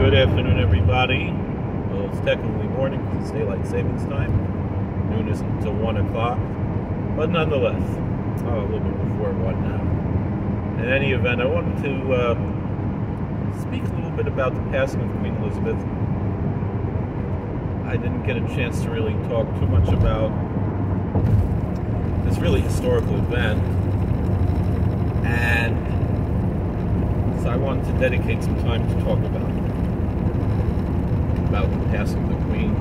Good afternoon, everybody. Well, it's technically morning because it's daylight savings time. Noon isn't until 1 o'clock, but nonetheless, a little bit before 1 now. In any event, I wanted to speak a little bit about the passing of Queen Elizabeth. I didn't get a chance to really talk too much about this really historical event, and so I wanted to dedicate some time to talk about the passing of the Queen.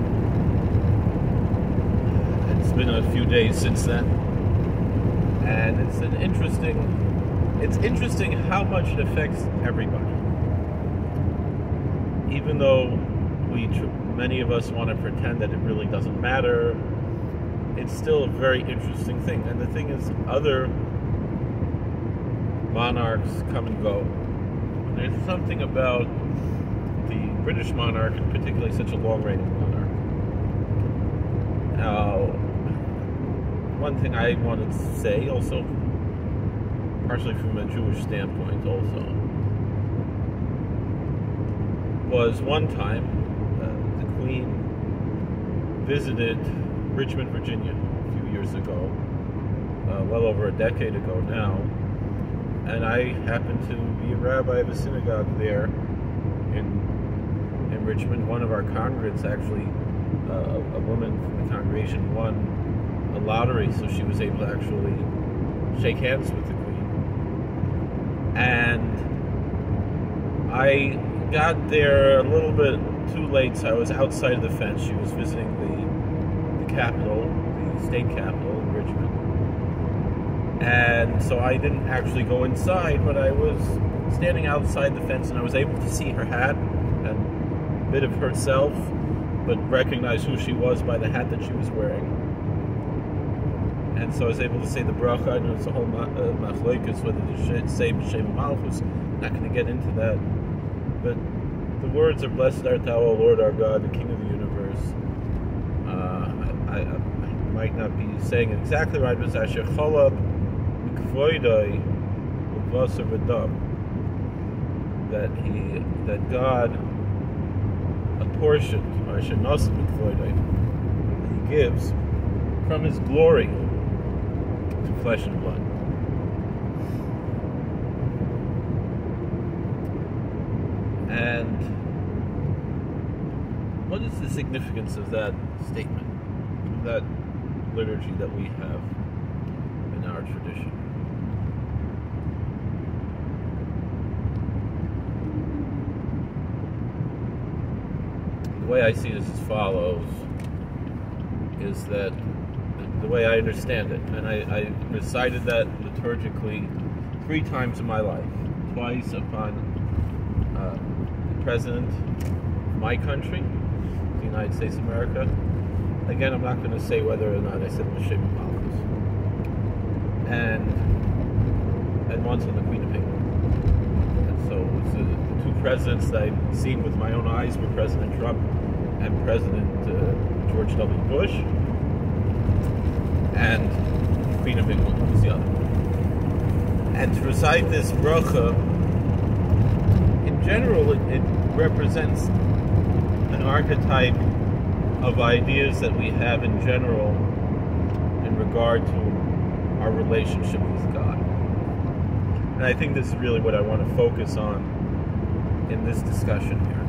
It's been a few days since then, and it's interesting how much it affects everybody. Even though many of us want to pretend that it really doesn't matter, it's still a very interesting thing. And the thing is, other monarchs come and go. There's something about the British monarch, and particularly such a long-reigning monarch. Now, one thing I wanted to say, also, partially from a Jewish standpoint also, was one time the Queen visited Richmond, Virginia, a few years ago, well over a decade ago now, and I happened to be a rabbi of a synagogue there in Richmond. One of our congregants, actually, a woman from the congregation, won a lottery, so she was able to actually shake hands with the Queen. And I got there a little bit too late, so I was outside of the fence. She was visiting the capital, the state capital in Richmond. And so I didn't actually go inside, but I was standing outside the fence, and I was able to see her hat and a bit of herself, but recognize who she was by the hat that she was wearing. And so I was able to say the bracha. I know it's a whole machlokes whether to say b'shem malchus. Not going to get into that. But the words are, "Blessed art thou, O Lord our God, the King of the universe." I might not be saying it exactly right, but Asher cholab mikvoidai l'vasar v'dam, that God apportioned, Asher nasa mikvoidai, He gives from His glory to flesh and blood. And what is the significance of that statement, of that liturgy that we have in our tradition? The way I see it is as follows, is that the way I understand it, and I recited that liturgically 3 times in my life, twice upon the President of my country, the United States of America. Again, I'm not going to say whether or not I said b'shem malchus. And once on the Queen of England. And so it was the 2 presidents that I've seen with my own eyes were President Trump and President George W. Bush. And Queen of England was the other. And to recite this bracha, in general, it represents an archetype of ideas that we have in general in regard to our relationship with God. And I think this is really what I want to focus on in this discussion here.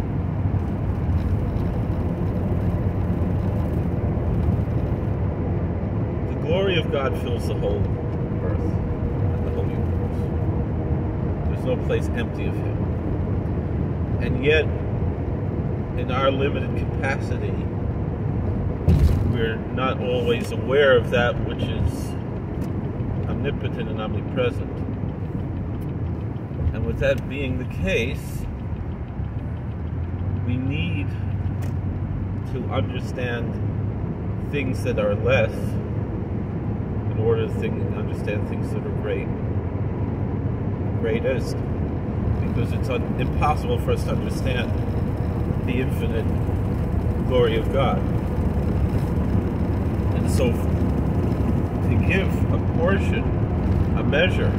The glory of God fills the whole earth and the whole universe. There's no place empty of Him. And yet, in our limited capacity, we're not always aware of that which is omnipotent and omnipresent. And with that being the case, we need to understand things that are less in order to understand things that are greatest. Because it's impossible for us to understand the infinite glory of God. And so, to give a portion, a measure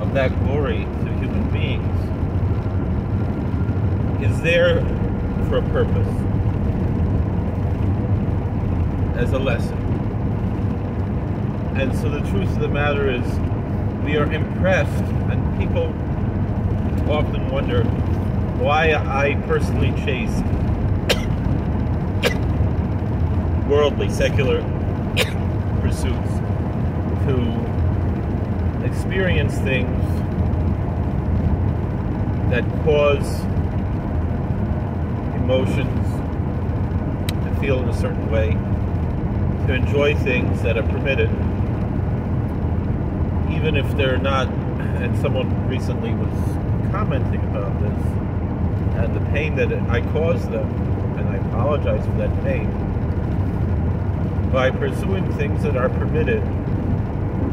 of that glory to human beings is there for a purpose, as a lesson. And so the truth of the matter is, we are impressed, and people often wonder why I personally chase worldly, secular pursuits, to experience things that cause emotions to feel in a certain way, to enjoy things that are permitted, even if they're not. And someone recently was commenting about this and the pain that I caused them, and I apologize for that pain, by pursuing things that are permitted,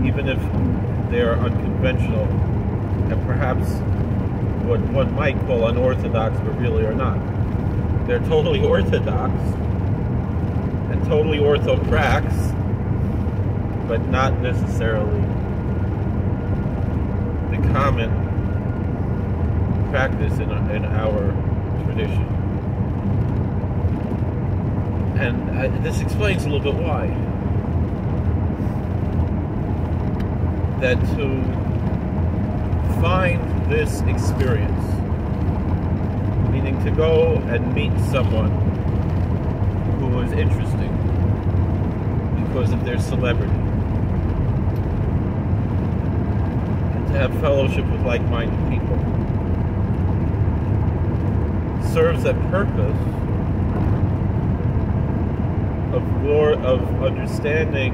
even if they are unconventional and perhaps what one might call unorthodox, but really are not. They're totally orthodox and totally orthoprax, but not necessarily the common practice in our tradition. And this explains a little bit why. That to find this experience, meaning to go and meet someone who is interesting because of their celebrity, and to have fellowship with like-minded people, serves that purpose of understanding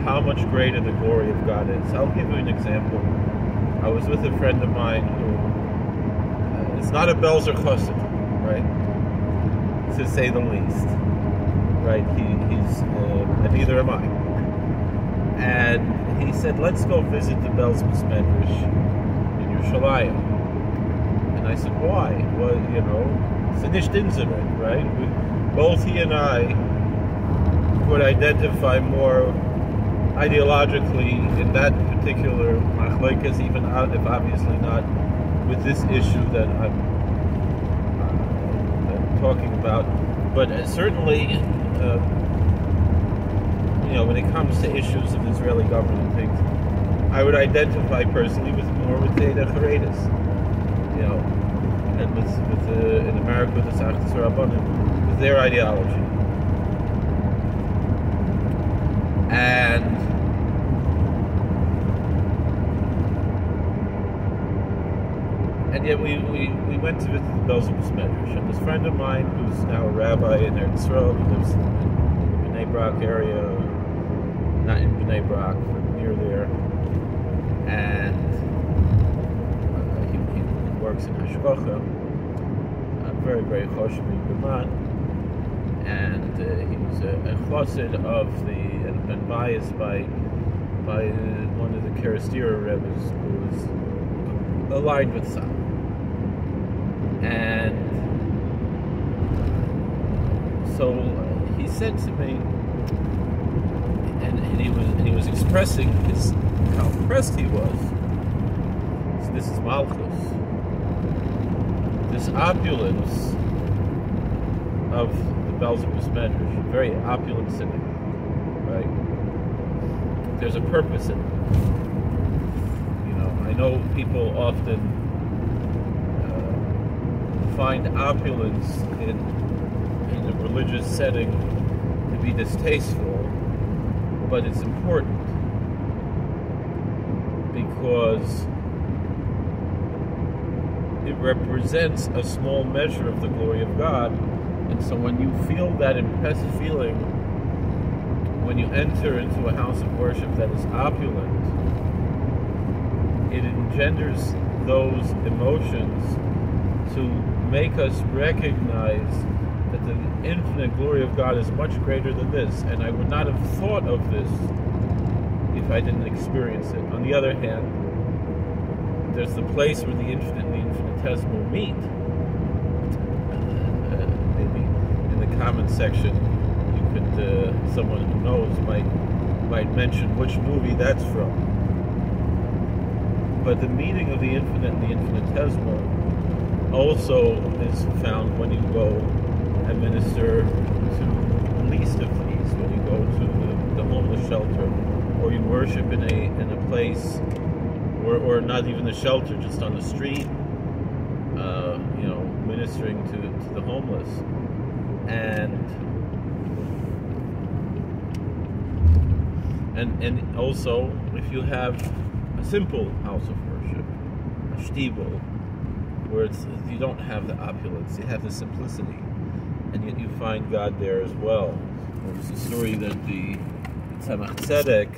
how much greater the glory of God is. I'll give you an example. I was with a friend of mine who is not a Belzer Chassid, right? To say the least, right? He's and neither am I. And he said, "Let's go visit the Belz Medrash in Yerushalayim." And I said, "Why?" Well, you know, it's a nicht inzeret, right? Both he and I would identify more ideologically in that particular machlokes, even if obviously not with this issue that I'm talking about, but certainly, you know, when it comes to issues of Israeli government and things, I would identify personally with the Haredis, you know, and with in America with the Sachtas Rabbanim, with their ideology. And yet we went to visit the Belzer Medrash, and this friend of mine who's now a rabbi in Eretz Yisrael, he lives in the Bnei Brak area, not in Bnei Brak, but near there, and he works in Hashgacha, very, very choshev German, and he's a chassid of and been biased by one of the Karastira Rebbes who is aligned with Sam. And so he said to me, and he was expressing how impressed he was. So this is Malchus, this opulence of the Belzer Medrash, very opulent city, right? There's a purpose in it. You know, I know people often find opulence in a religious setting to be distasteful, but it's important because it represents a small measure of the glory of God. And so when you feel that impressive feeling, when you enter into a house of worship that is opulent, it engenders those emotions to make us recognize that the infinite glory of God is much greater than this. And I would not have thought of this if I didn't experience it. On the other hand, there's the place where the infinite and the infinitesimal meet. Maybe in the comment section, you could, someone who knows might mention which movie that's from. But the meeting of the infinite and the infinitesimal also is found when you go and minister to the least of these, when you go to the homeless shelter, or you worship in a place, or not even the shelter, just on the street, ministering to the homeless. And also, if you have a simple house of worship, a shtibel, where you don't have the opulence, you have the simplicity, and yet you find God there as well. There's a story that the Tzemach Tzedek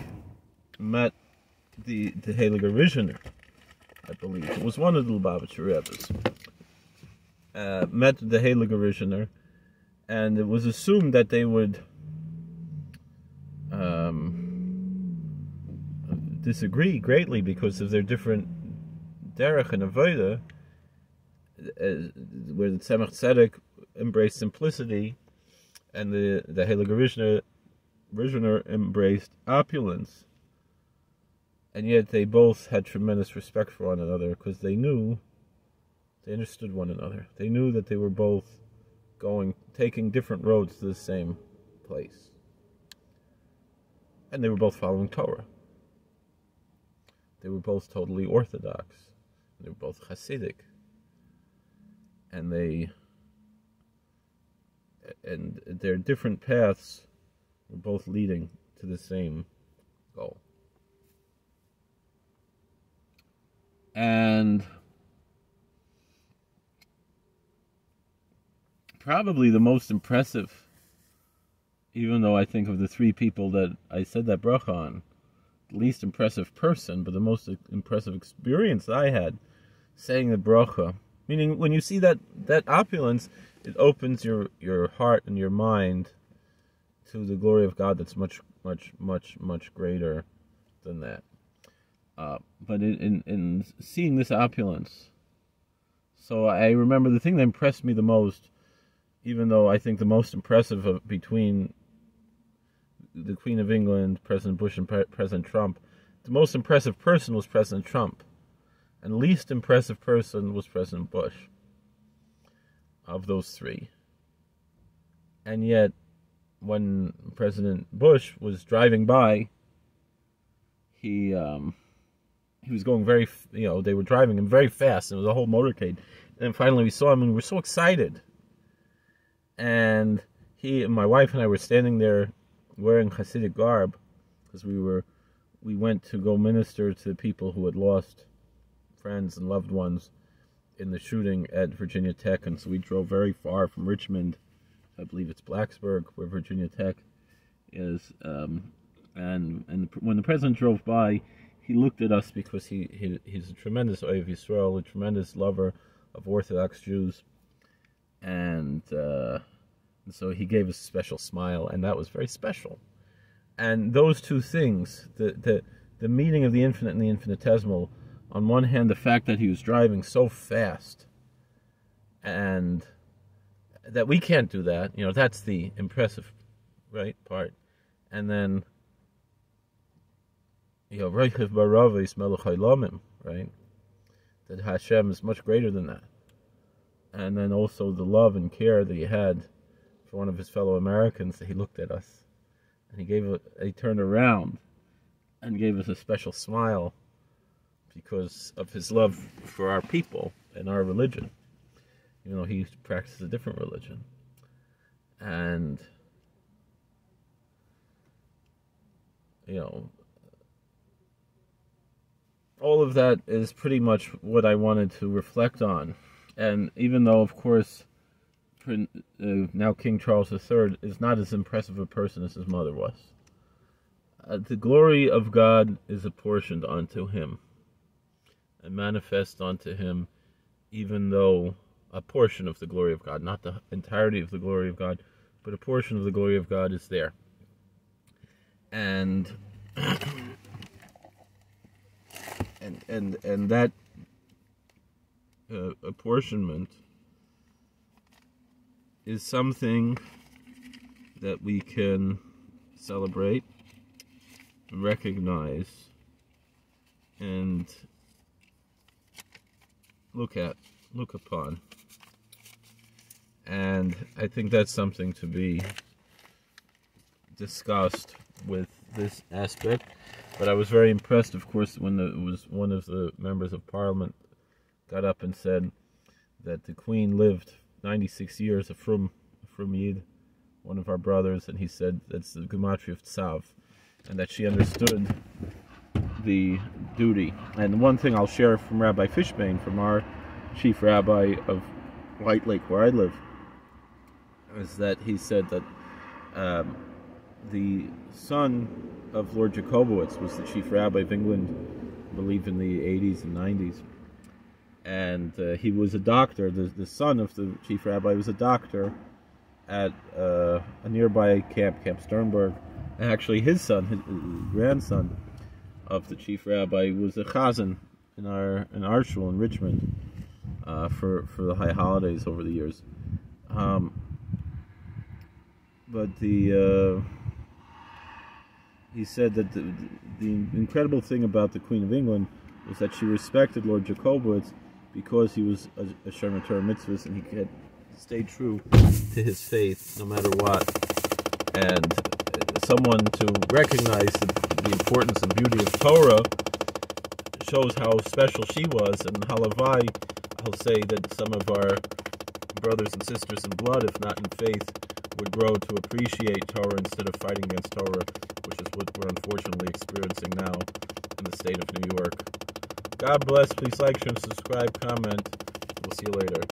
met the Heiliger Visioner, I believe. It was one of the Lubavitcher Rebbe's. Met the Heiliger Visioner, and it was assumed that they would disagree greatly because of their different derech and avodah, where the Tzemach Tzedek embraced simplicity and the Heiliger Visioner embraced opulence. And yet they both had tremendous respect for one another because they understood one another. They knew that they were both taking different roads to the same place. And they were both following Torah. They were both totally Orthodox. They were both Hasidic. And their different paths were both leading to the same goal. And probably the most impressive, even though I think of the three people that I said that bracha on, the least impressive person, but the most impressive experience I had saying the bracha, meaning when you see that opulence, it opens your heart and your mind to the glory of God that's much, much, much, much greater than that. But in seeing this opulence, so I remember the thing that impressed me the most, even though I think the most impressive between the Queen of England, President Bush, and President Trump, the most impressive person was President Trump, and the least impressive person was President Bush, of those three. And yet, when President Bush was driving by, he was going they were driving him very fast. It was a whole motorcade. And finally we saw him and we were so excited. And my wife and I were standing there wearing Hasidic garb because we went to go minister to people who had lost friends and loved ones in the shooting at Virginia Tech. And so we drove very far from Richmond. I believe it's Blacksburg, where Virginia Tech is. And when the president drove by, he looked at us because he's a tremendous Ohev Yisrael, a tremendous lover of Orthodox Jews, and so he gave us a special smile, and that was very special. And those two things, the meeting of the infinite and the infinitesimal, on one hand, the fact that he was driving so fast, and that we can't do that, that's the impressive, right, part, and then right? That Hashem is much greater than that. And then also the love and care that he had for one of his fellow Americans, that he looked at us and he turned around and gave us a special smile because of his love for our people and our religion. He practices a different religion. And all of that is pretty much what I wanted to reflect on. And even though, of course, now King Charles III is not as impressive a person as his mother was, the glory of God is apportioned unto him and manifest unto him, even though a portion of the glory of God, not the entirety of the glory of God, but a portion of the glory of God is there. And and that apportionment is something that we can celebrate, recognize, and look at. look upon. And I think that's something to be discussed with this aspect. But I was very impressed, of course, when it was one of the members of Parliament got up and said that the Queen lived 96 years, a Frum Yid, one of our brothers, and he said that's the Gematria of Tzav, and that she understood the duty. And one thing I'll share from Rabbi Fishbane, from our chief rabbi of White Lake, where I live, is that he said that the son of Lord Jacobowitz was the chief rabbi of England, I believe in the 80s and 90s. And he was a doctor. The son of the chief rabbi was a doctor at a nearby camp, Camp Sternberg. And actually his son, his grandson of the chief rabbi, was a chazan in our shul in Richmond for the high holidays over the years. But he said that the incredible thing about the Queen of England was that she respected Lord Jacobowitz because he was a Shomer Torah mitzvahs, and he had stayed true to his faith no matter what. And someone to recognize the importance and beauty of Torah shows how special she was. And halavai, I'll say that some of our brothers and sisters in blood, if not in faith, would grow to appreciate Torah instead of fighting against Torah, which is what we're unfortunately experiencing now in the state of New York. God bless. Please like, share, subscribe, comment. We'll see you later.